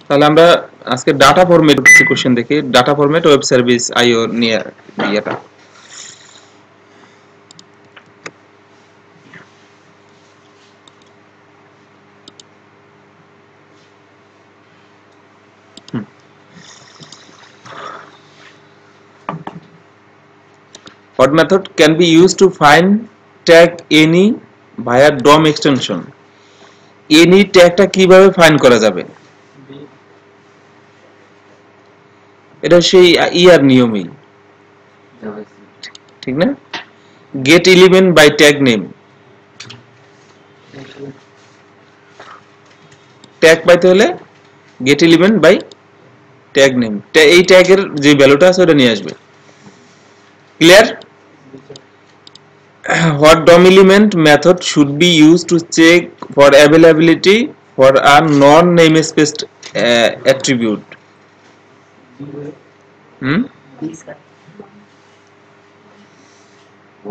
তাহলে আমরা আজকে ডাটা ফরম্যাট কিছু কোশ্চেন দেখি। ডাটা ফরম্যাট ওয়েব সার্ভিস আইও নিয়ে ইয়েটা। What method can be used to find tag any via DOM extension? any ট্যাগটা কিভাবে ফাইন্ড করা যাবে? এটা সেই ইয়ার নিয়মই, ঠিক না? Get element by tag name, tag পাইতে হলে get element by tag name, এই ট্যাগের যে ভ্যালুটা আছে ওটা নিয়ে আসবে। Clear? What DOM element method should be used to check for availability for a non-namespace attribute?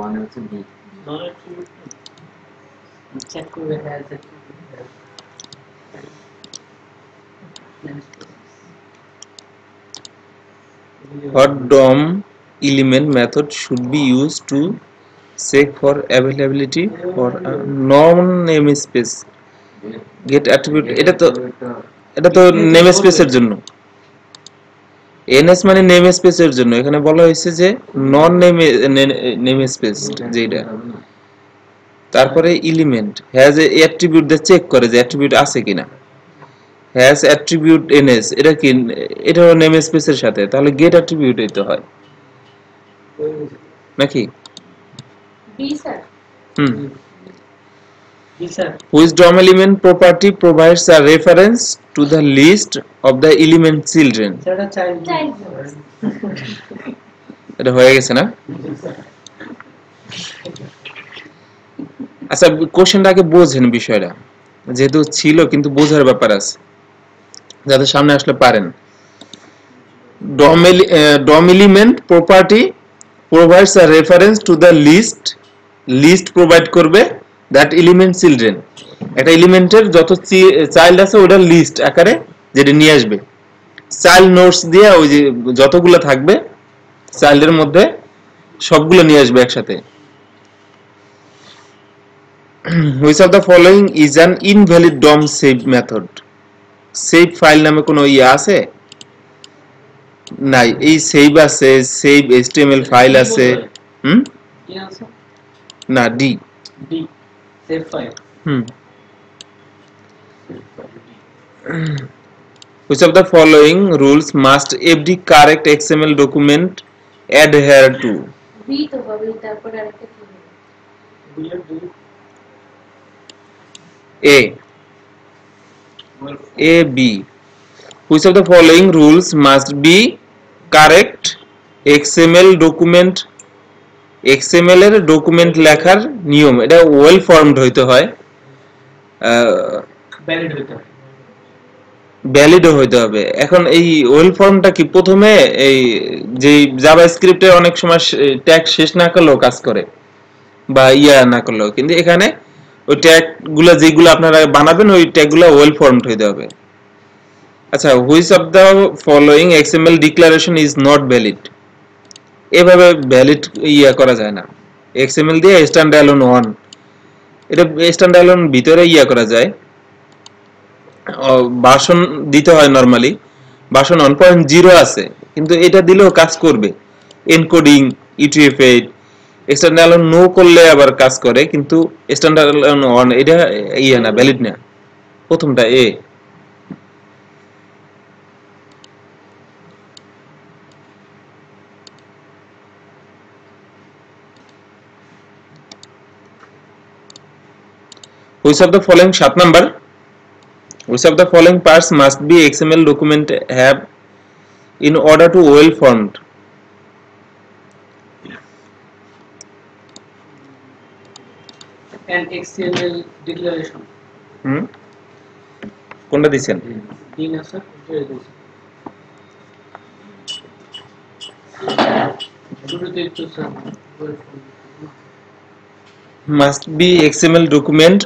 One also B. Check where has it. What DOM element method should be used to check for availability for a non-namespace get attribute? এটা তো namespace এর জন্য, NS মানে namespace এর জন্য। এখানে বলা হয়েছে যে নন নেমস্পেস যেটা, তারপরে এলিমেন্ট হ্যাজ এ অ্যাট্রিবিউট দিয়ে চেক করে যে অ্যাট্রিবিউট আছে কিনা। হ্যাজ অ্যাট্রিবিউট এনএস, এটা কি? এটা নেমস্পেস এর সাথে, তাহলে গেট অ্যাট্রিবিউট হইতে হয় নাকি? B sir. Which DOM element property provides a reference to the list of the element children? এটা হয়ে গেছে না? আচ্ছা, কোশ্চেনটা আগে বোঝেন বিষয়টা, যেহেতু ছিল কিন্তু বোঝার ব্যাপার আছে, যাতে সামনে আসলে পারেন। DOM element property provides a reference to the list provide করবে that element children, একটা এলিমেন্টের যত চাইল্ড আছে ওটার লিস্ট আকারে যেটা নিয়ে আসবে। চাইল্ড নোটস দিয়ে ওই যে যতগুলো থাকবে চাইল্ডের মধ্যে সবগুলো নিয়ে আসবে একসাথে। Which of the following is an invalid DOM save method? save file নামে কোনো আছে? নাই। এই সেভ আছে, সেভ HTML ফাইল আছে। না, D Save file. Which of the following rules must every correct XML document adhere to? B তো হবে, তারপর আরেকটা কি হবে? A B. Which of the following rules must be correct XML document? XML এর document লেখার নিয়ম, এটা ওয়েল ফর্মড হইতে হয়, ভ্যালিডও হইতে হবে। এখন এই ওয়েল ফর্মটা কি? প্রথমে এই যে জাভাস্ক্রিপ্টে অনেক সময় ট্যাগ শেষ না করলেও কাজ করে বা না করলেও, কিন্তু এখানে ওই ট্যাগ গুলা যেগুলো আপনারা বানাবেন ওই ট্যাগ গুলা ওয়েল ফর্মড হইতে হবে। আচ্ছা, which of the following XML declaration is not valid? এভাবে ভ্যালিড করা যায় না। XML দিয়ে স্ট্যান্ডালোন 1, এটা স্ট্যান্ডালোন ভিতরে করা যায়, ভার্সন দিতে হয় নরমালি, ভার্সন 1.0 আছে, কিন্তু এটা দিলেও কাজ করবে। এনকোডিং UTF-8 স্ট্যান্ডালোন নো করলে আবার কাজ করে, কিন্তু স্ট্যান্ডালোন 1 এটা না, ভ্যালিড না। প্রথমটা এ। Which of the following 7 number? Which of the following parts must be XML document have in order to well formed? And XML declaration. কোনটা দিবেন? দিন আছে শুরুতে একটু must be XML document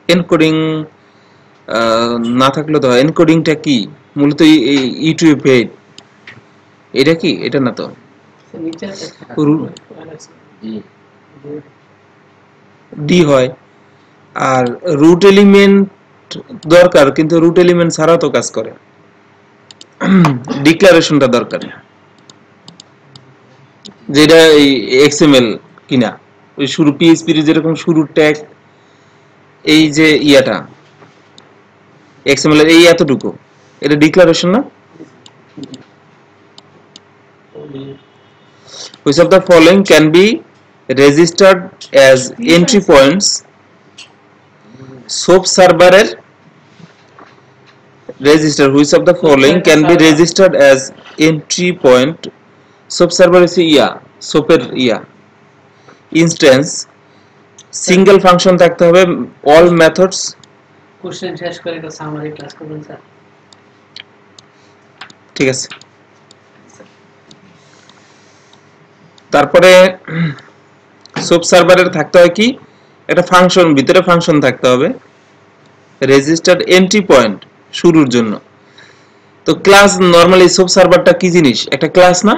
encoding না থাকলে তো এনকোডিংটা কি মূলত E2F8 এটা কি এটা না তো নিচে একটা থাকা রু- জি ডি হয় আর রুট এলিমেন্ট দরকার কিন্তু রুট এলিমেন্ট ছাড়া তো কাজ করে ডিক্লারেশনটা দরকার যেটা এই এক্সএমএল কিনা ওই শুরু পিএইচপি এর যেরকম শুরুর ট্যাগ এই যে ইয়াটা এক্সএমএল এর এই এতটুকু এটা ডিক্লারেশন না which of the following can be registered as entry points soap server এর register which of the following can be registered as entry point soap server is soap এর instance single function থাকতে হবে all methods question শেষ করে একটা summary class করবেন sir ঠিক আছে তারপরে সোপ সার্ভারের থাকতে হয় কি একটা ফাংশন ভিতরে ফাংশন থাকতে হবে রেজিস্টার্ড এন্ট্রি পয়েন্ট শুরুর জন্য তো ক্লাস নরমালি সোপ সার্ভারটা কি জিনিস একটা ক্লাস না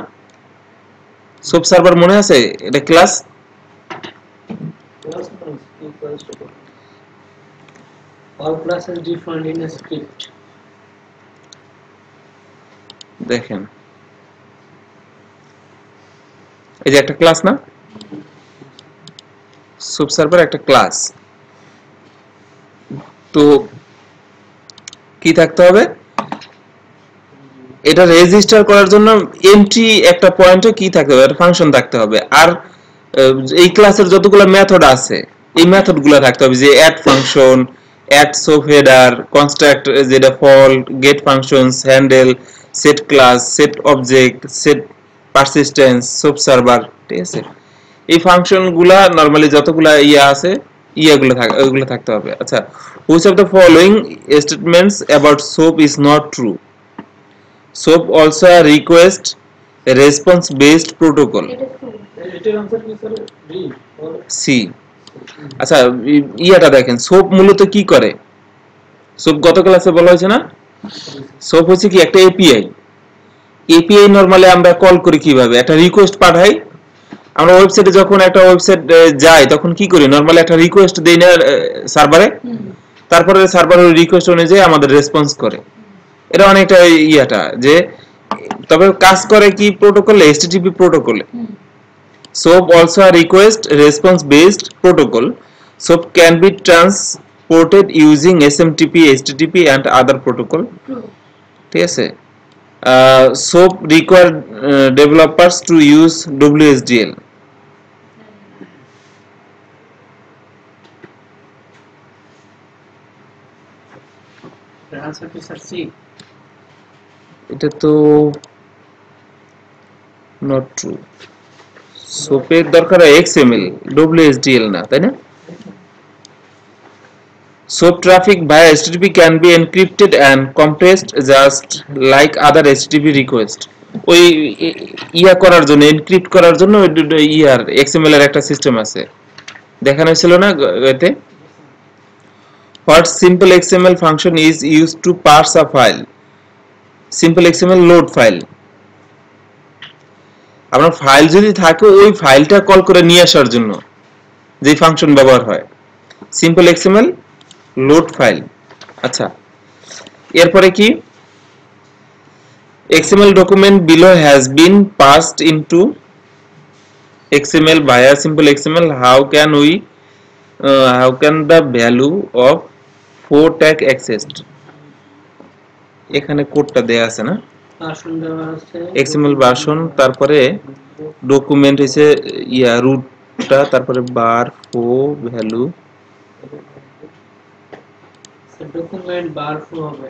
সোপ সার্ভার মনে আছে এটা class all classes defined in a script দেখেন এই যে একটা ক্লাস না সোপ সার্ভার একটা ক্লাস তো কি থাকতে হবে এটা রেজিস্টার করার জন্য এন্ট্রি একটা পয়েন্টে কি থাকতে হবে একটা ফাংশন থাকতে হবে আর এই ক্লাসের যতগুলো মেথড আছে এই মেথডগুলো থাকতে হবে যে add function add soap header construct যেটা fault get functions handle set class set object set persistence soap server ঠিক আছে এই ফাংশনগুলা নরমালি যতগুলা আছে ওইগুলো থাকতে হবে আচ্ছা which of the following statements about soap is not true soap also a request a response based protocol এটা ট্রু এটার आंसर কি স্যার বি সি আচ্ছা ইয়াটা দেখেন সোপ মূলত কি করে সোপ গত ক্লাসে বলা হয়েছে না সোপ হচ্ছে কি একটা এপিআই নরমালি আমরা কল করি কিভাবে একটা রিকোয়েস্ট পাঠাই আমরা ওয়েবসাইটে যখন একটা ওয়েবসাইট যাই তখন কি করি নরমালি একটা রিকোয়েস্ট দেই না সার্ভারে তারপরে সার্ভারের রিকোয়েস্ট অনুযায়ী আমাদের রেসপন্স করে এটা অনেকটা ইয়াটা যে তবে কাজ করে কি প্রোটোকলে এসটিটিপি প্রোটোকলে SOAP also a request response based protocol. SOAP can be transported using SMTP, HTTP and other protocol. True ঠিক আছে SOAP require developers to use WSDL. এটার आंसर কি স্যার সি এটা তো not true. SOAP এর দরকার XML, WSDL না তাই না? SOAP traffic via HTTP can be encrypted and compressed just like other HTTP request. ওই ইয়া করার জন্য এনক্রিপ্ট করার জন্য ইয়ার XML এর একটা সিস্টেম আছে দেখানো ছিল না এতে What simple XML function is used to parse a file? Simple XML load file. আপনার ফাইল যদি থাকে ওই ফাইলটা কল করে নিয়ে আসার জন্য যে ফাংশন ব্যবহার হয় সিম্পল এক্সএমএল লোড ফাইল আচ্ছা এরপরে কি XML document below has been passed into XML via simple XML how can the value of 4 tag accessed এখানে কোডটা দেয়া আছে না ভার্সন দেওয়া আছে XML ভার্সন তারপরে ডকুমেন্ট হইছে রুটটা তারপরে বার ফো ভ্যালু ডকুমেন্ট বার ফ্লো হবে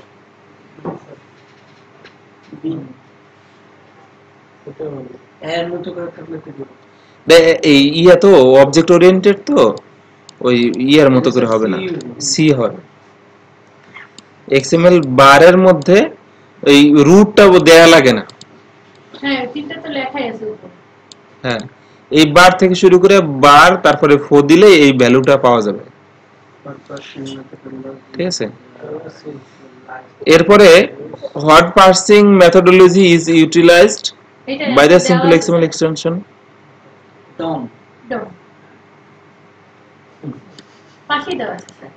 বি এটা হবে এর মতো করে থাকলে কি হবে এই তো অবজেক্ট ওরিয়েন্টেড তো ওই মতো করে হবে না সি হয় XML বারের মধ্যে এই রুটটা দেয়া লাগে না হ্যাঁ তিনটা তো লেখাই আছে উপরে হ্যাঁ এই বার থেকে শুরু করে বার তারপরে ফো দিলে এই ভ্যালুটা পাওয়া যাবে ঠিক আছে এরপরে what parsing methodology is utilized এটা by the দেওয়া simple আছে। XML extension DOM DOM পাশেই দেওয়া আছে স্যার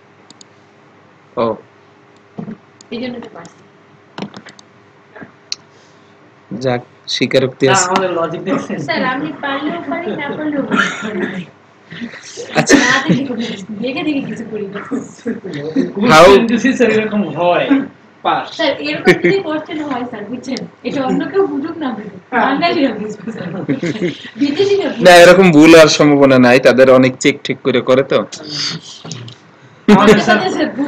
ও এই জন্য তো পারছি যাক স্বীকারোক্তি না আছে আমাদের লজিক দেখছেন স্যার আমি পারলেও পারি না পারলেও পারি আচ্ছা না দেখে দেখে দেখে কিছু করি না How- কোশ্চেন যদি স্যার এরকম হয় পাস স্যার এরকম যদি কোশ্চেন হয় স্যার বুঝছেন এটা অন্য কেউ বুঝুক না বুঝুক বাঙালিরা বুঝবে স্যার বিদেশিরা না এরকম ভুল আর সম্ভাবনা নাই তাদের অনেক চেক ঠিক করে করে তো আমাদের স্যার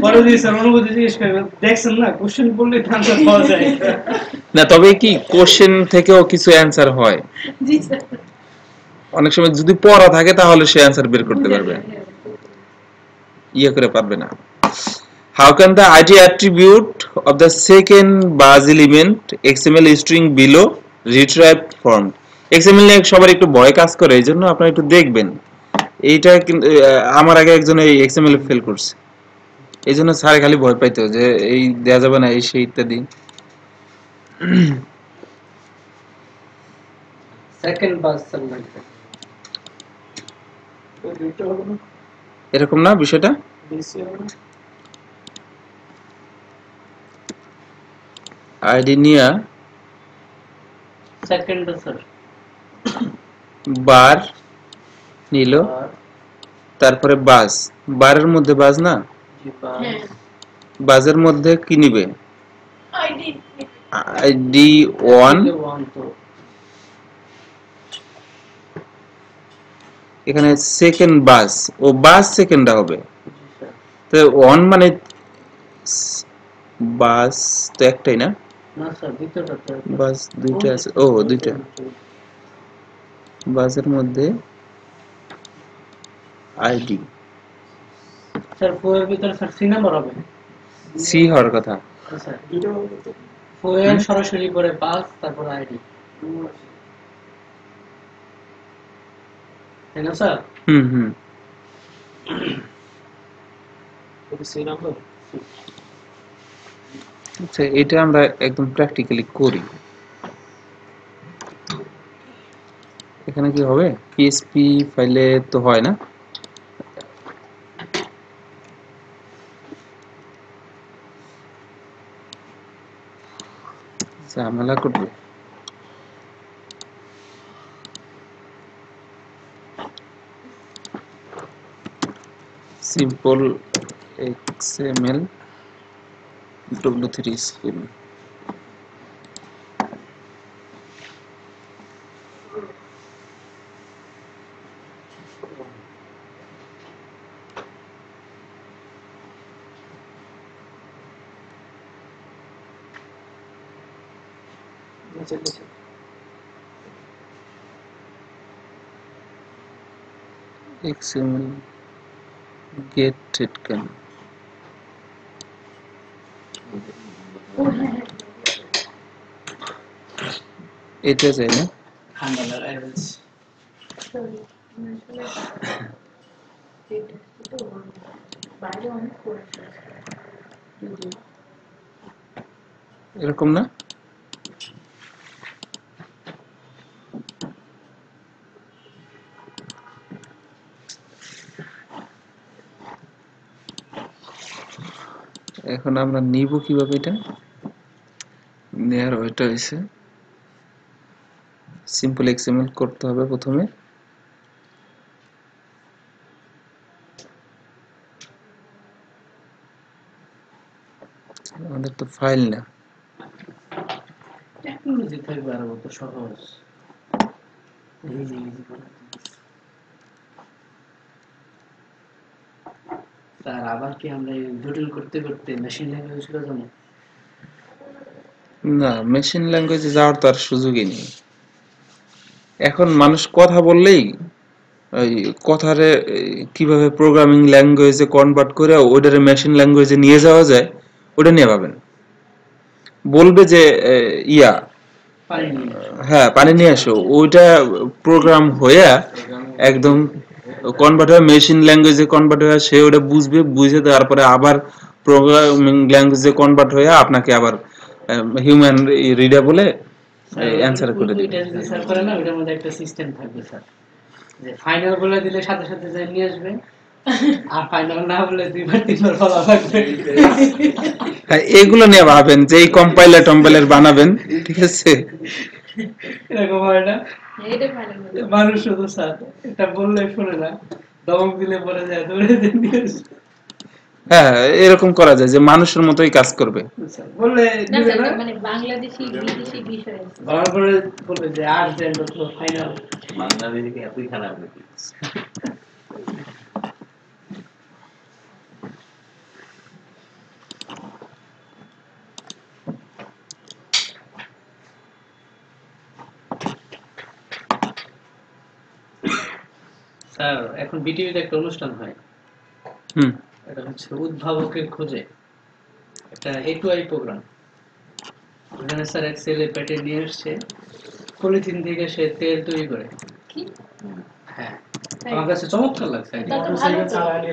পরে যদি স্যার অনুভূতি জিজ্ঞেস করবেন দেখছেন না কোশ্চেন বললে আনসার পাওয়া যায় না তবে কি কোশ্চেন থেকেও কিছু অ্যানসার হয় জি স্যার অনেক সময় যদি পড়া থাকে তাহলে সে অ্যানসার বের করতে পারবে ইয়ে করে পারবে না how can the id attribute of the second bus element xml string below retrieved formed xml নিয়ে সবার একটু ভয় কাজ করে এইজন্য আপনারা একটু দেখবেন এইটা কিন্তু আমার আগে একজন এই xml ফেল করছে এইজন্য স্যার খালি ভয় পাইতো যে এই দেয়া যাবে না এই সেই ইত্যাদি সেকেন্ড বাস স্যার লাগবে এরকম না বিষয়টা আইডি নিয়া সেকেন্ড স্যার বার নিল তারপরে বাস বারের মধ্যে বাস না হ্যাঁ বাজের মধ্যে কি নিবে আইডি আইডি 1 তো এখানে সেকেন্ড বাস ও বাস সেকেন্ডটা হবে তো 1 মানে বাস তো একটাই না না স্যার দ্বিতীয়টা তো বাস দুইটা আছে ও দুইটা বাসের মধ্যে আইডি স্যার ফোয়ের ভিতরে স্যার সি নাম্বার হবে সি হওয়ার কথা স্যার ফোয়ের সরাসরি পরে পাস তারপর আইডি তাই না স্যার হুম হুম সি নাম্বার আচ্ছা এটা আমরা একদম প্র্যাকটিক্যালি করি এখানে কি হবে পিএসপি ফাইলে তো হয় না ঝামেলা করবে simple XML W3 school XML get it can এটা চাই না হ্যান্ডলার অ্যারেঞ্জ সরি বাইরে অনেক করেছে এরকম না এখন আমরা নিব কিভাবে এটা নেয়ার ওইটা হইছে সিম্পল XML করতে হবে প্রথমে আমাদের তো ফাইল না টেকনোলজি থাকবে আর তো সহজ স্যার আবার কি আমরা জটিল করতে করতে মেশিন ল্যাঙ্গুয়েজ চলে যাবো না মেশিন ল্যাঙ্গুয়েজে যাওয়ার তো আর সুযোগই নেই এখন মানুষ কথা বললেই ওই কথারে কিভাবে প্রোগ্রামিং ল্যাঙ্গুয়েজে কনভার্ট করে ওইটারে মেশিন ল্যাঙ্গুয়েজে নিয়ে যাওয়া যায় ওটা নিয়ে পাবেন বলবে যে ইয়া পারিনি হ্যাঁ পানি নিয়ে আসো ওইটা প্রোগ্রাম হয়ে একদম কনভার্ট হয়ে মেশিন ল্যাঙ্গুয়েজে কনভার্ট হয়ে সে ওটা বুঝবে, বুঝে তারপরে আবার প্রোগ্রামিং ল্যাঙ্গুয়েজে কনভার্ট হয়ে আপনাকে আবার হিউম্যান রিডার বলে অ্যান্সার করে দিবে। এটা যদি স্যার করে না, ওটার মধ্যে একটা সিস্টেম থাকবে স্যার, যে ফাইনাল বলে দিলে সাথে সাথে যাই নিয়ে আসবে, আর ফাইনাল না বলে দুইবার তিনবার বলা লাগবে। হ্যাঁ, এগুলো নিয়ে ভাবেন যে এই কম্পাইলার টম্পাইলার বানাবেন, ঠিক আছে? এরকম হয় না, এটা ভালো বলে। মানুষ শুধু স্যার এটা বললে শুনে না, দমক দিলে পরে যায় দৌড়ে দিয়ে নিয়ে আসবে। হ্যাঁ, এরকম করা যায় যে মানুষের মতোই কাজ করবে। স্যার বললে না দিবে স্যার, না, মানে বাংলাদেশি বিদেশি বিষয় আছে। ভালো করে বলবে যে আর দেন তো ফাইনাল। বাংলাদেশে এতই খারাপ নাকি? স্যার এখন বিটিভিতে একটা অনুষ্ঠান হয়, হুম। এটা হচ্ছে উদ্ভাবকের খোঁজে, একটা A2I প্রোগ্রাম। ওখানে স্যার এক ছেলে পেটে নিয়ে আসছে পলিথিন থেকে সে তেল তৈরি করে। কি? হ্যাঁ, আমার কাছে চমৎকার লাগছে। তা তো ভালো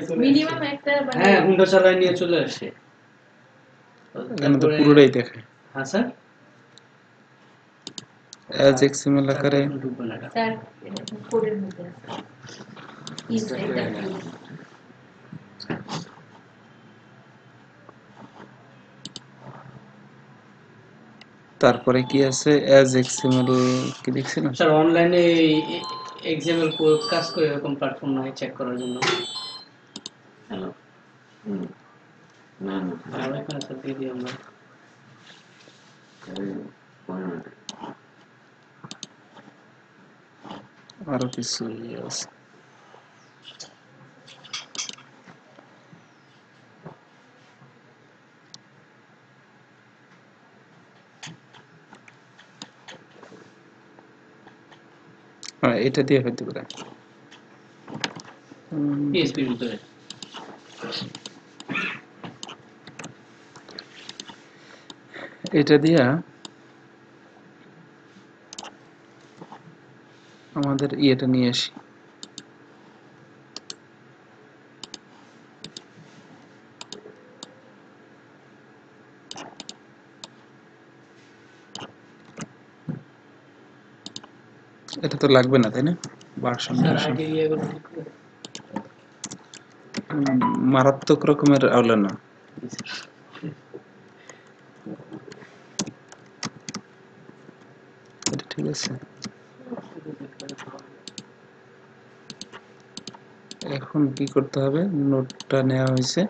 তো। মিনিমাম একটা মানে হ্যাঁ, হুন্ডা চালায় নিয়ে চলে আসছে। এখানে তো পুরোটাই দেখে হ্যাঁ স্যার, অ্যাজ এক্সএমএল আকারে। স্যার এটা কোডের মধ্যে আছে। Inside the code. তারপরে কি আছে অ্যাজ এক্সএমএল কি দেখছিলাম? স্যার অনলাইনে এক্সাম্পল কাজ করে এরকম প্ল্যাটফর্ম নাই চেক করার জন্য। হ্যালো। না না, আর এখানে স্যার দিয়ে দিই আমরা। আরো কিছু আছে। হ্যাঁ, এটা দিয়ে হইতে পারে। পিএসপির ভিতরে এটা দিয়া আমাদের ইয়েটা নিয়ে আসি। এটা তো লাগবে না, তাই না? ভার্সন স্যার আগে ইয়েগুলো ঠিক করে। মারাত্মক রকমের আউলা না। এটা ঠিক আছে। এখন কি করতে হবে? নোটটা নেওয়া হয়েছে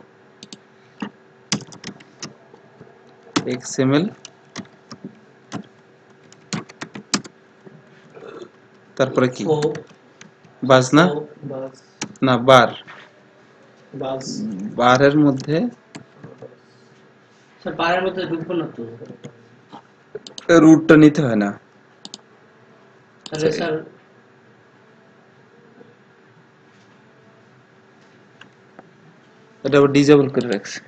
এক্সএমএল, তারপরে কি বাস না না বার, বারের মধ্যে স্যার বারের মধ্যে ঢুকবো না তো, রুটটা নিতে হয় না। তাহলে স্যার এটা আবার ডিজেবল করে রাখছে।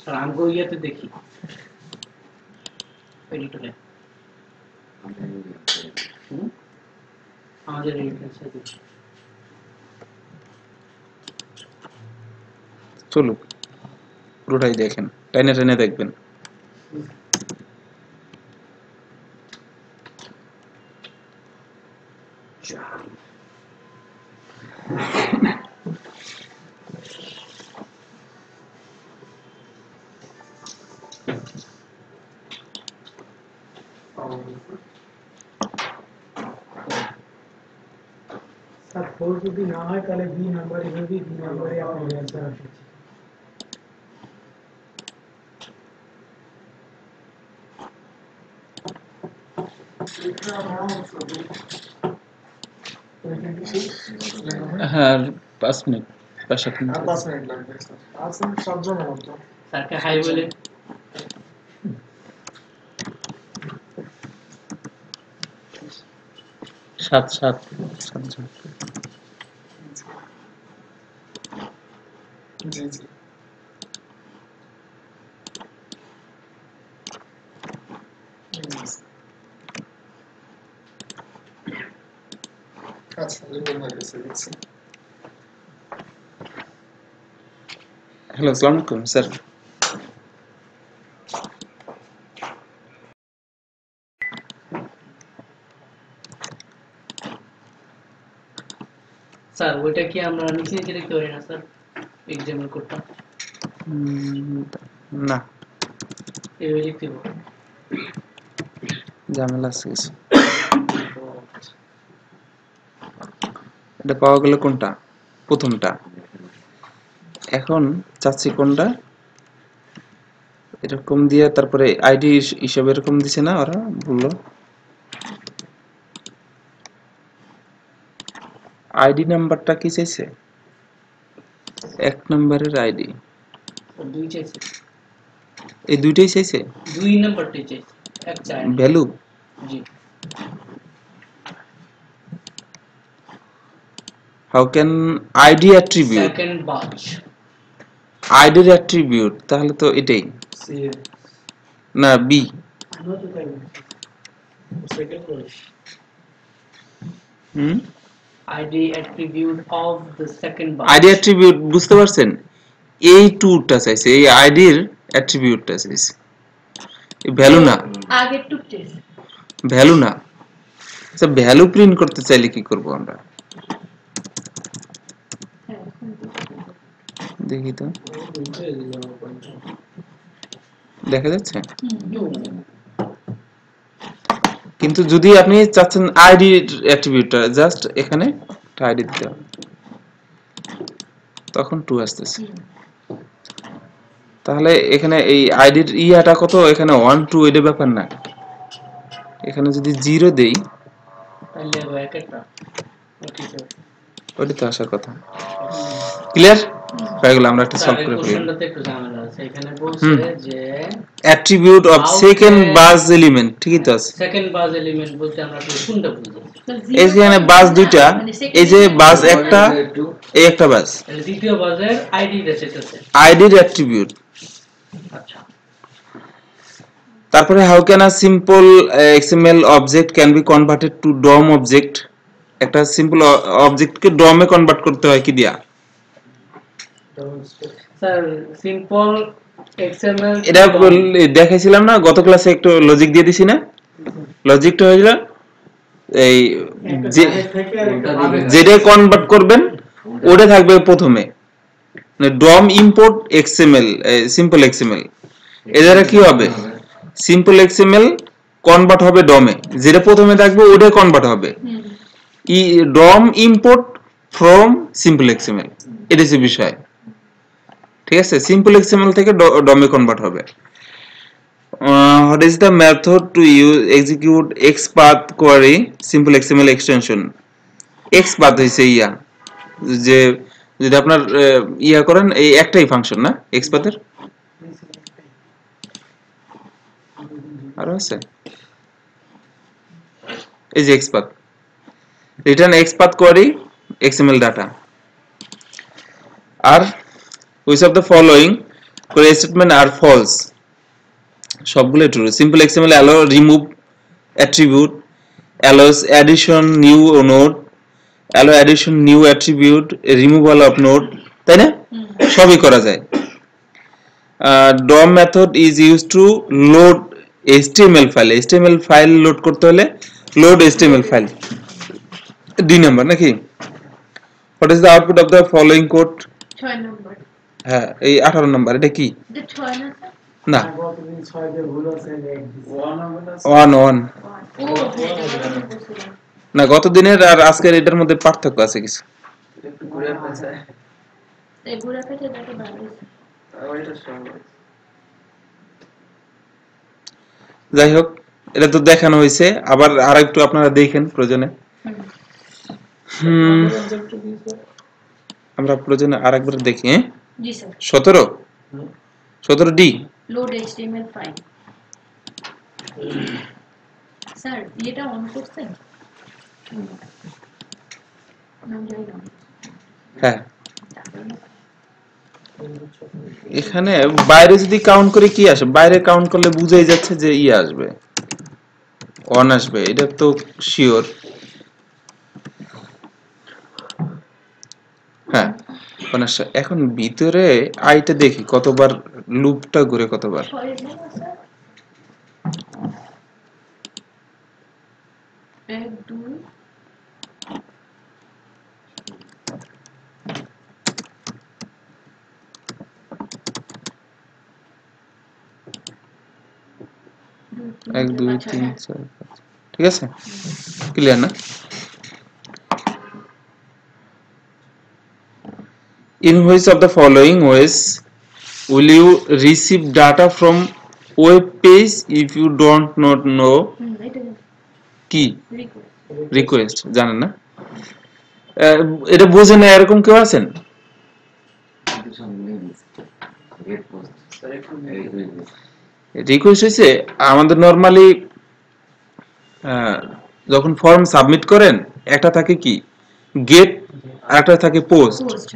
স্যার আমগো ইয়েতে দেখি এডিটরে আমাদের এডিটরে দেখি। চলুক, পুরোটাই দেখেন, টেনে টেনে দেখবেন। স্যার 4 যদি না হয় তাহলে বি নাম্বার এভাবেই বি নাম্বারে আপনার অ্যান্সার আসছে। হ্যাঁ, আর 5 মিনিট, 5-7 মিনিট। আর 5 মিনিট লাগবে স্যার। আছেন 7 জনের মতো। স্যারকে হাই বলে 7 জন। জি জি। আচ্ছা, লিখুন হয়ে গেছে, লিখছি। হ্যালো, আসসালামু আলাইকুম স্যার। স্যার ওইটা কি আমরা নিচে নিচে লিখতে পারি না স্যার, এক্সাম্পল কোডটা না, এইভাবে লিখতে পারি। ঝামেলা আছে কিছু। এটা পাওয়া গেল কোনটা? প্রথমটা। এখন চাচ্ছি কোনটা এরকম দিয়ে, তারপরে আইডি হিসাবে এরকম দিছে না ওরা, বললো আইডি নাম্বারটা কি চাইছে? 1 নম্বরের আইডি, দুই চাইছে, এই দুইটাই চাইছে। 2 নাম্বারটাই চাইছে, এক চাই না। ভ্যালু, জি how can ID attribute, second বাচ আইডির অ্যাট্রিবিউট, তাহলে তো এটাই না, B. not to time. Second one. Hmm, ID attribute of the second বাচ। আইডি অ্যাট্রিবিউট বুঝতে পারছেন? এই টুটা চাইছে, এই আইডির অ্যাট্রিবিউটটা চাইছে, এই ভ্যালু না, আগের টুক টেস্ট ভ্যালু না। আচ্ছা, ভ্যালু প্রিন্ট করতে চাইলে কি করব আমরা? দেখি তো, দেখা যাচ্ছে? কিন্তু যদি আপনি চাচ্ছেন আইডি অ্যাট্রিবিউটটা, জাস্ট এখানে আইডি দিতে হবে, তখন 2 আসতেছে। তাহলে এখানে এই আইডির ইয়াটা কত? এখানে 1 2 এর ব্যাপার না, এখানে যদি 0 দেই তাহলে হবে একটা। ওকে স্যার, ওটা তো আসার কথা। ক্লিয়ার হয়ে গেল? আমরা একটা সলভ স্যার এই করে ফেলি। কোশ্চেনটাতে একটু ঝামেলা আছে, এখানে বলছে যে attribute of second bus element, ঠিকই তো আছে। সেকেন্ড বাজ এলিমেন্ট বলতে আমরা কি কোনটা বুঝি? এখানে বাস দুইটা, এই যে বাস একটা, এই একটা বাস, তাহলে দ্বিতীয় বাজের আইডি চাইতেছে। আইডির অ্যাট্রিবিউট। আচ্ছা, তারপরে how can a simple XML object can be converted to DOM object, একটা সিম্পল অবজেক্টকে ডমে কনভার্ট করতে হয় কি দিয়া? স্যার সিম্পল এক্সএমএল এটা দেখাইছিলাম না গত ক্লাসে, একটু লজিক দিয়ে দিছি না? লজিকটা হইল এই যে যেটা কনভার্ট করবেন ওটা থাকবে প্রথমে, মানে ডম ইম্পোর্ট এক্সএমএল, সিম্পল এক্সএমএল, এর দ্বারা কি হবে? সিম্পল এক্সএমএল কনভার্ট হবে ডমে, যেটা প্রথমে থাকবে ওটাই কনভার্ট হবে। ডম ইম্পোর্ট ফ্রম সিম্পল এক্সএমএল, এটা হচ্ছে বিষয়। ঠিক আছে, সিম্পল এক্সএমএল থেকে ডমে কনভার্ট হবে। What is the method to use execute XPath query simple XML extension? XPath হইছে ইয়া, যে যদি আপনার ইয়া করেন, এই একটাই ফাংশন না XPath এর, আরো আছে এই যে XPath, return XPath query XML data, আর which of the following query statement are false? সবগুলো true. Simple XML allow remove attribute, allows addition new node, allow addition new attribute, removal of node, তাই না? সবই করা যায়। DOM method is used to load HTML file, HTML file load করতে হলে load HTML file, 2 number নাকি? What is the output of the following code? 6 নম্বর, হ্যাঁ, এই 18 নাম্বার, এটা কি? এটা 6 না স্যার? না, গতদিন 6 দিয়ে ভুল আছে, এক দিছে। 1 ও হ্যাঁ, এটা আমি বলছিলাম। না, গত দিনের আর আজকের এটার মধ্যে পার্থক্য আছে কিছু। এই ঘোরা পেটে দেখে বাড়িছে। যাই হোক, এটা তো দেখানো হয়েছে, আবার আর একটু আপনারা দেখেন প্রয়োজনে। আমরা প্রয়োজনে আরেকবার দেখি। জি sir. 17 D load HTML file. Sir এটা অন করছেন? নাম যাই না। হ্যাঁ, এখানে বাইরে যদি কাউন্ট করে কি আসে? বাইরে কাউন্ট করলে বুঝাই যাচ্ছে যে ই আসবে, অন আসবে, এটা তো শিওর। হ্যাঁ, মানে এখন ভিতরে আইটা দেখি কতবার লুপটা ঘুরে কতবার। 6 না স্যার 1 2 1 2 3 4 5 ঠিক আছে ক্লিয়ার না? In which of the following ways will you receive data from web page if you don't not know এটা কি রিকোয়েস্ট রিকোয়েস্ট জানেন না? এটা বুঝেন না এরকম কেউ আছেন? রিকোয়েস্ট হইছে আমাদের নরমালি যখন ফর্ম সাবমিট করেন একটা থাকে কি গেট আর একটা থাকে পোস্ট। পোস্ট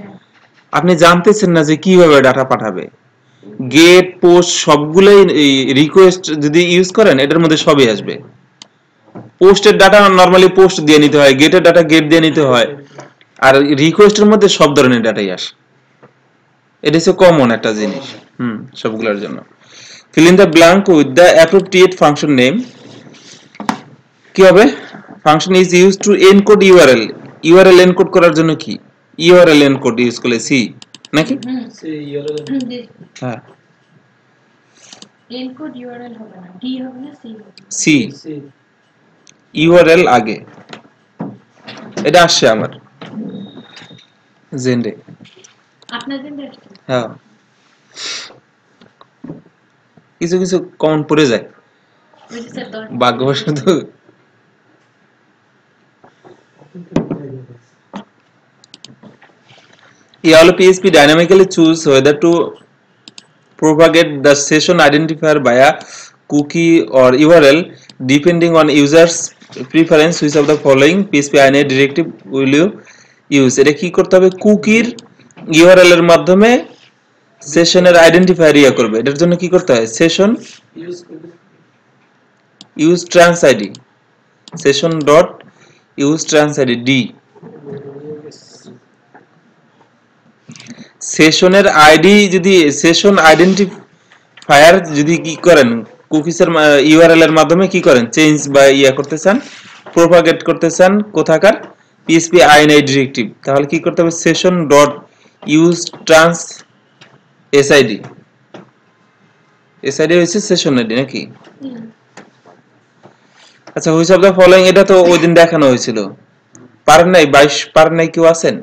আপনি জানতেছেন না যে কিভাবে ডাটা পাঠাবে। গেট পোস্ট সবগুলোই রিকোয়েস্ট যদি ইউজ করেন এটার মধ্যে সবই আসবে। পোস্টের ডাটা নরমালি পোস্ট দিয়ে নিতে হয়, গেটের ডাটা গেট দিয়ে নিতে হয়, আর রিকোয়েস্টের মধ্যে সব ধরনের ডাটাই আসে। এটা হচ্ছে কমন একটা জিনিস সবগুলোর জন্য। fill in the blank with the appropriate function name। কি হবে? Function is use to encode URL. URL encode করার জন্য কি ইউআরএল এনকোড ইউজ করলে সি নাকি? হ্যাঁ এনকোড ইউআরএল হবে না, ডি হবে না, সি হবে। সি ইউআরএল আগে। এটা আসছে আমার জেন্ডে। আপনাদের দেখতে হ্যাঁ কিছু কিছু কমন পড়ে যায় ওই যে sir ভাগ্যবশত। All PHP dynamically choose whether to propagate the session identifier via cookie or URL depending on users preference. Which of the following PHP INET directive will you use? এটা কি করতে হবে? কুকির URL এর মাধ্যমে সেশনের আইডেন্টিফায়ার ইয়া করবে। এটার জন্য কি করতে হয়? Session use trans ID session dot use trans ID D. সেশনের আইডি যদি সেশন আইডেন্টিফায়ার যদি কি করেন কুকিসের ইউআরএল এর মাধ্যমে কি করেন চেঞ্জ বা ইয়া করতে চান প্রপাগেট করতে চান কোথাকার পিএইচপি আইএনআই ডিরেক্টিভ, তাহলে কি করতে হবে? Session dot use trans SID. SID হচ্ছে সেশন আইডি নাকি? আচ্ছা হুইচ অফ দ্য ফলোইং, এটা তো ওই দিন দেখানো হয়েছিল। পারেন নাই 22 পারেন নাই কেউ আছেন?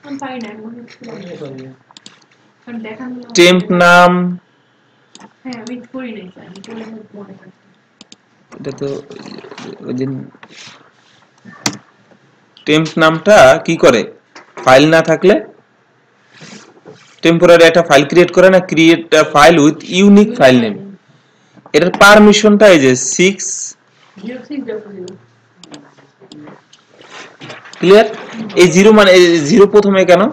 আমি পারি না, মনে হচ্ছে কারণ দেখানো টেম্প নাম হ্যাঁ আমি পড়ি নাই স্যার, আমি পড়লে মনে হয় এটা তো ওই দিন টেম্প নামটা কি করে ফাইল না থাকলে টেম্পোরারি একটা ফাইল ক্রিয়েট করে না, create a file with unique file name. এটার পারমিশনটা এই যে 6 ক্লিয়ার? এই 0 মানে 0 প্রথমে কেন?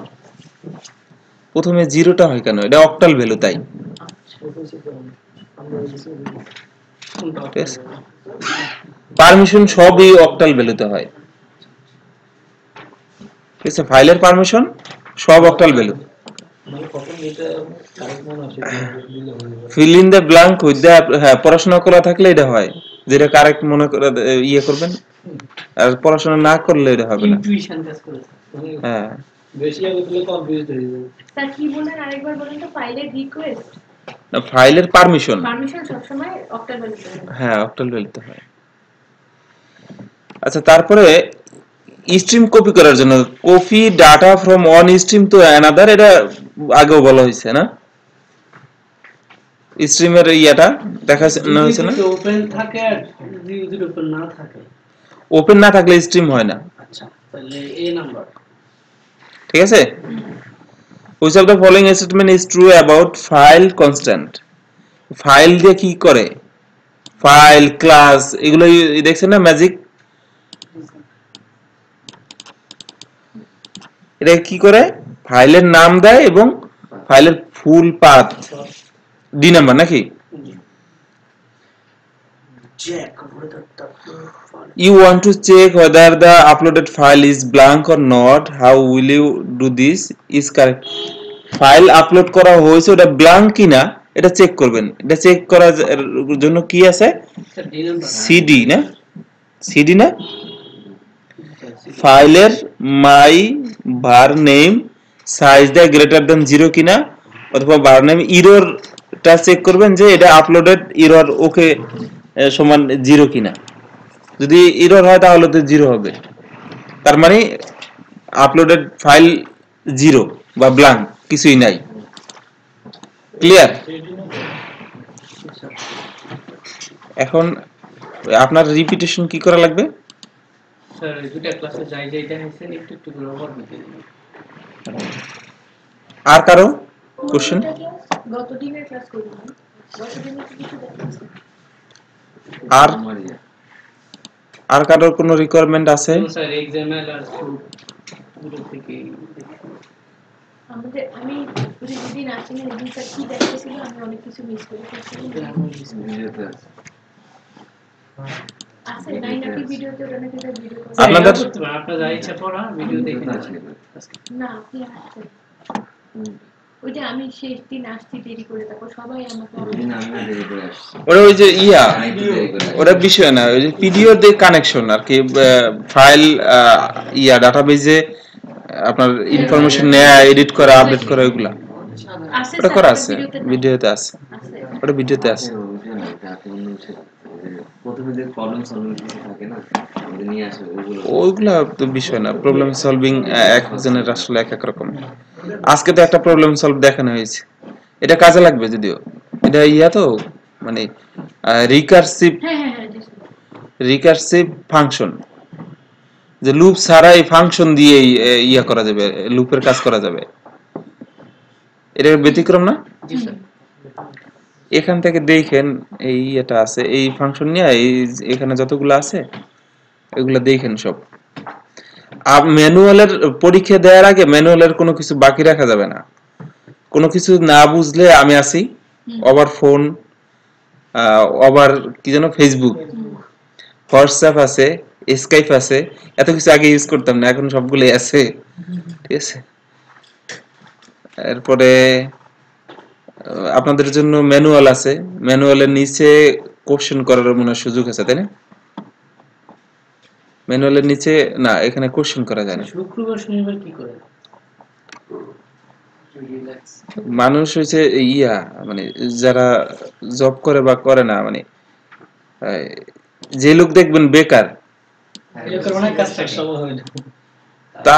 প্রথমে 0টা হয় কেন? এটা অক্টাল ভ্যালু তাই। পারমিশন সবই অক্টাল ভ্যালুতে হয়। ঠিক আছে, ফাইলের পারমিশন সব octal value. Fill in the blank with the, হ্যাঁ পড়াশোনা করা থাকলে এটা হয়, যেটা কারেক্ট মনে করে ইয়ে করবেন, আর পড়াশোনা না করলে এটা হবে না। ইনটুইশন কাজ করে হ্যাঁ বেশি আগে দিলে কনফিউজ হয়ে যাবে। স্যার কি বলেন আরেকবার বলেন তো? ফাইলের রিকোয়েস্ট না ফাইলের পারমিশন সব সময় অক্টাল ভ্যালুতে হয়। হ্যাঁ অক্টাল ভ্যালুতে হয়। আচ্ছা তারপরে স্ট্রিম কপি করার জন্য copy data from one stream to another, এটা আগেও বলা হয়েছে না? স্ট্রিমের ইয়াটা দেখা না হয়েছে না? ওপেন থাকে আর যদি ওপেন না থাকে, ওপেন না থাকলে স্ট্রিম হয় না। আচ্ছা তাহলে এই নাম্বার ঠিক আছে। which of the following statement is true about file constant? File দিয়ে কি করে? ফাইল ক্লাস এগুলো দেখছেন না ম্যাজিক? এটা কি করে? ফাইলের নাম দেয় এবং ফাইলের ফুল পাথ ডি নাম্বার নাকি? check whether the file You want to check whether the uploaded file is blank or not. How will you do this? Is correct. File upload করা হয়েছে ওটা ব্ল্যাঙ্ক কিনা এটা চেক করবেন। এটা চেক করার জন্য কি আছে? স্যার ডি নাম্বার সিডি না, সিডি না, ফাইলের মাই var নেম সাইজ দা গ্রেটার দ্যান 0 কিনা, অথবা var নেম এররটা চেক করবেন যে এটা আপলোডেড এরর ওকে সমান 0 কিনা। যদি এরর হয় তাহলে তো 0 হবে, তার মানে আপলোডেড ফাইল 0 বা ব্ল্যাঙ্ক, কিছুই নাই। ক্লিয়ার? এখন আপনার রিপিটেশন কি করা লাগবে? স্যার দুটো ক্লাসে যাই যাই দেখাইছেন একটু একটু করে ওভার দিতে দিন। আর কারো কোশ্চেন? গত দিনের ক্লাস করলাম, গত দিনে কিছু দেখাচ্ছি। আর আর কারোর কোনো রিকোয়ারমেন্ট আছে? স্যার এক্সএমএল আর স্ক্রিপ্ট দুটো থেকে আমাদের আমি যেদিন আসিনি সেদিন স্যার কি দেখাইছিল আমি অনেক কিছু মিস করে ফেলছি। আছে 9 ভিডিওতে ওটা নাকি ভিডিও করে আপনাদের আপনার যা ইচ্ছা পড়া ভিডিও দেখে না আপনি আসছেন ওইটা আমি শেষ দিন আসছি দেরি করে, তারপর সবাই আমাকে ওরা ওই যে ওরা বিষয় না, ওই যে পিডিও তে কানেকশন আর কি, ফাইল ডাটাবেজে আপনার ইনফরমেশন নেয়া, এডিট করা, আপডেট করা, ওইগুলা ওটা করা আছে, ভিডিওতে আছে, ওটা ভিডিওতে আছে। প্রথমে যে প্রবলেম সলভিং থাকে না আমাদের নিয়ে আসে ওইগুলা তো বিষয় না, প্রবলেম সলভিং একজনের আসলে এক এক রকম। আজকে তো একটা প্রবলেম সলভ দেখানো হয়েছে, এটা কাজে লাগবে যদিও, এটা তো মানে রিকারসিভ ফাংশন, যে লুপ ছাড়া এই ফাংশন দিয়ে করা যাবে, লুপের কাজ করা যাবে। এটা ব্যতিক্রম না? জি স্যার। এখান থেকে দেখেন এই এটা আছে, এই ফাংশন নিয়ে এখানে যতগুলো আছে এগুলো দেখেন সব। আর ম্যানুয়ালের পরীক্ষা দেওয়ার আগে ম্যানুয়ালের কোনো কিছু বাকি রাখা যাবে না। কোনো কিছু না বুঝলে আমি আছি, ওভার ফোন, ওভার কি যেন ফেসবুক, হোয়াটসঅ্যাপ আছে, স্কাইপ আছে, এত কিছু আগে ইউজ করতাম না, এখন সবগুলোই আছে। ঠিক আছে? এরপরে আপনাদের জন্য ম্যানুয়াল আছে, ম্যানুয়ালের নিচে কোশ্চেন করার মনে সুযোগ আছে, তাই না? ম্যানুয়ালের নিচে না, এখানে কোশ্চেন করা যায় না। শুক্রবার শনিবার কি করে? মানুষ হচ্ছে মানে যারা জব করে বা করে না, মানে যে লোক দেখবেন বেকার, এরকম অনেক কাজ থাকে সব হয় না। তা